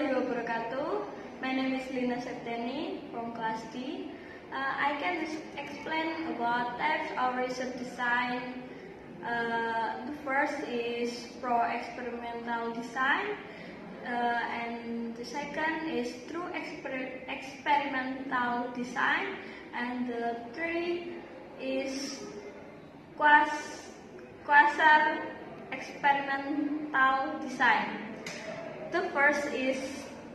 warahmatullahi wabarakatuh. My name is Lina Septiani from Class D. I can explain about types of research design. The first is pro-experimental design, and the second is true experimental design, and the third is quasi-experimental design. The first is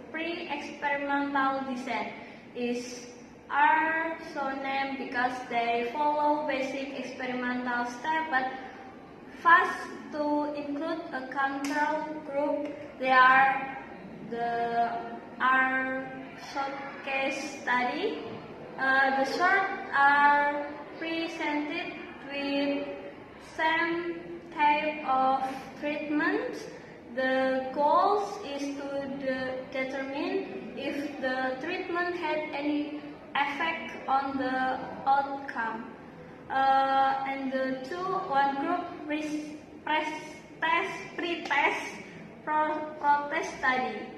pre-experimental design. Are so named because they follow basic experimental steps, but first to include a control group. They are short case study. The short are presented with same type of treatment. The goal is to determine if the treatment had any effect on the outcome. And the one group pre-test protest study.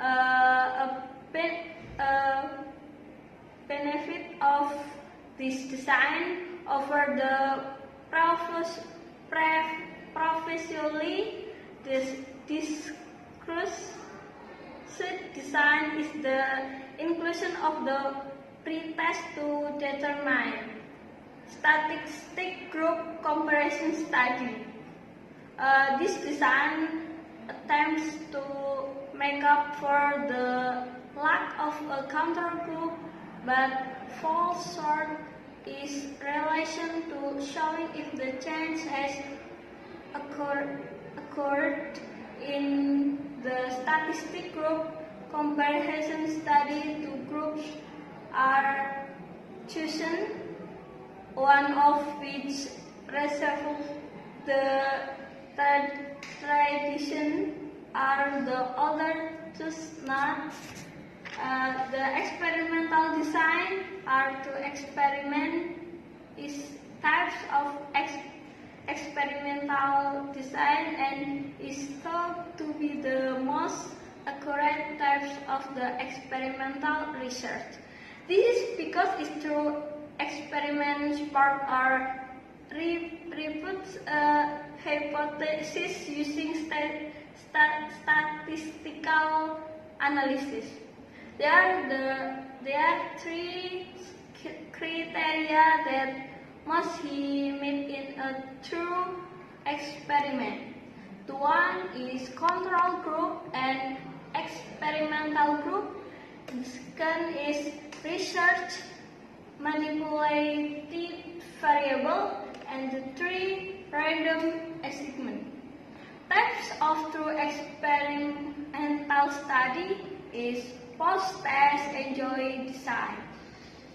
A benefit of this design over the previously discussed design is the inclusion of the pre-test to determine statistic group comparison study. This design attempts to make up for the lack of a counter group, but falls short is relation to showing if the change has occurred in the statistic group comparison study. Two groups are chosen, one of which resembles the tradition, are the other choose not. The experimental design are to experiment is types of experimental design and is thought to be the most accurate types of the experimental research. This is because it's true experiments part are refutes hypothesis using statistical analysis. There are three criteria that must be met in a true experiment. The one is control group and experimental group. The second is research manipulated variable, and the three random assignment. Types of true experimental study is post-test enjoy design.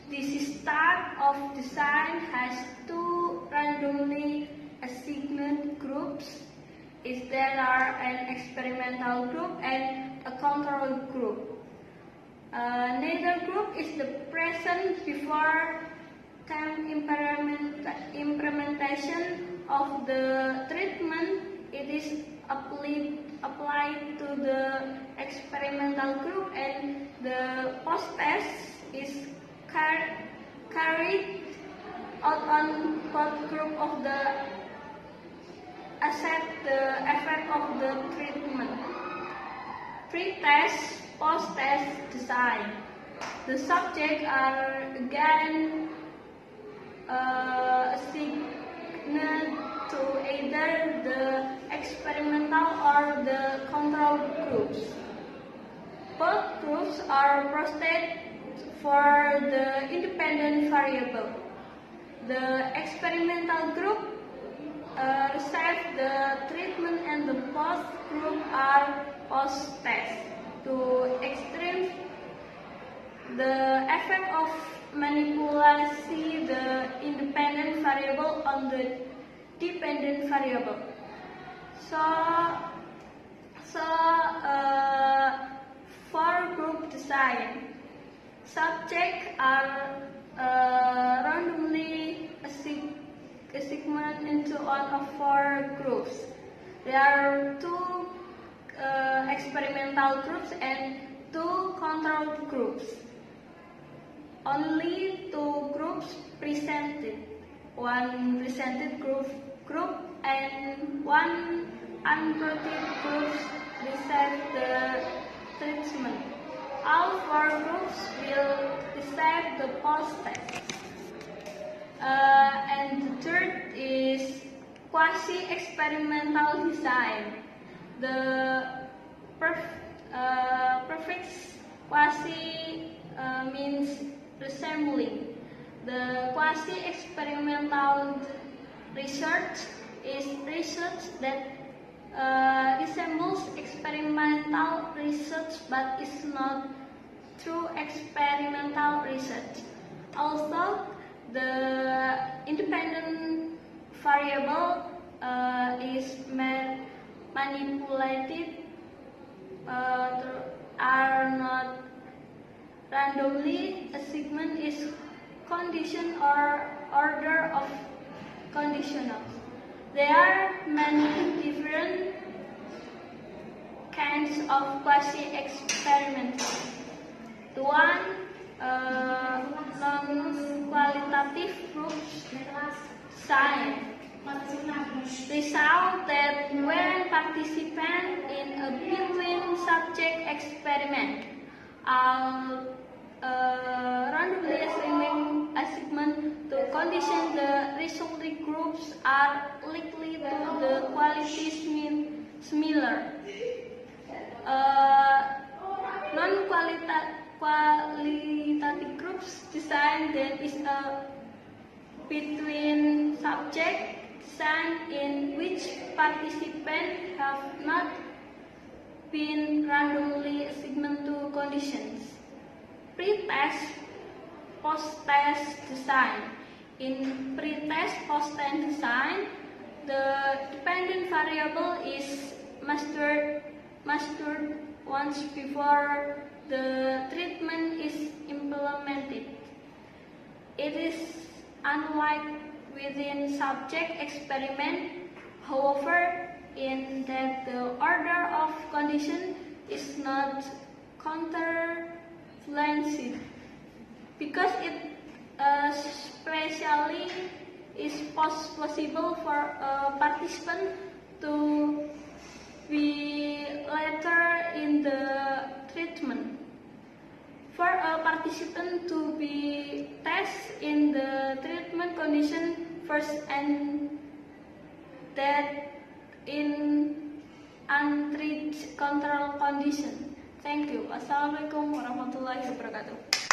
This type of design has two randomly assigned groups. There are an experimental group and a control group. Neither group is the present before time implementation of the treatment. It is applied to the experimental group, and the post-test is carried out on both group of the assess the effect of the treatment. Pre-test, post-test design. The subjects are again assigned to either the experimental or the control groups. Both groups are prostate for the independent variable. The experimental group receive the treatment, and the post group are post-test. To extreme the effect of manipulation the independent variable on the dependent variable. For group design, subjects are randomly assigned into one of four groups. There are two experimental groups and 2 control groups. Only 2 groups presented, 1 presented group and 1 untreated group received the treatment. All 4 groups will receive the post-test. And the third is quasi-experimental design. The prefix quasi means resembling. The quasi-experimental research is research that resembles experimental research but is not true experimental research. Also, the independent variable is manipulated are not randomly. A segment is condition or order of conditionals. There are many different kinds of quasi-experimental. The one non-qualitative groups science result that when participants in a between subject experiment are randomly assigning a segment to condition, the resulting groups are likely to the quality similar. Non-qualitative groups design that is a between subject design in which participants have not been randomly assigned to conditions. Pre-test, post-test design. In pre-test, post-test design, the dependent variable is mastered once before the treatment is implemented. It is unlike within subject experiment, however, in that the order of condition is not counterbalanced, because it especially is possible for a participant to be later in the treatment. For a participant to be tested in the treatment condition first and that in untreated control condition. Thank you. Assalamualaikum warahmatullahi wabarakatuh.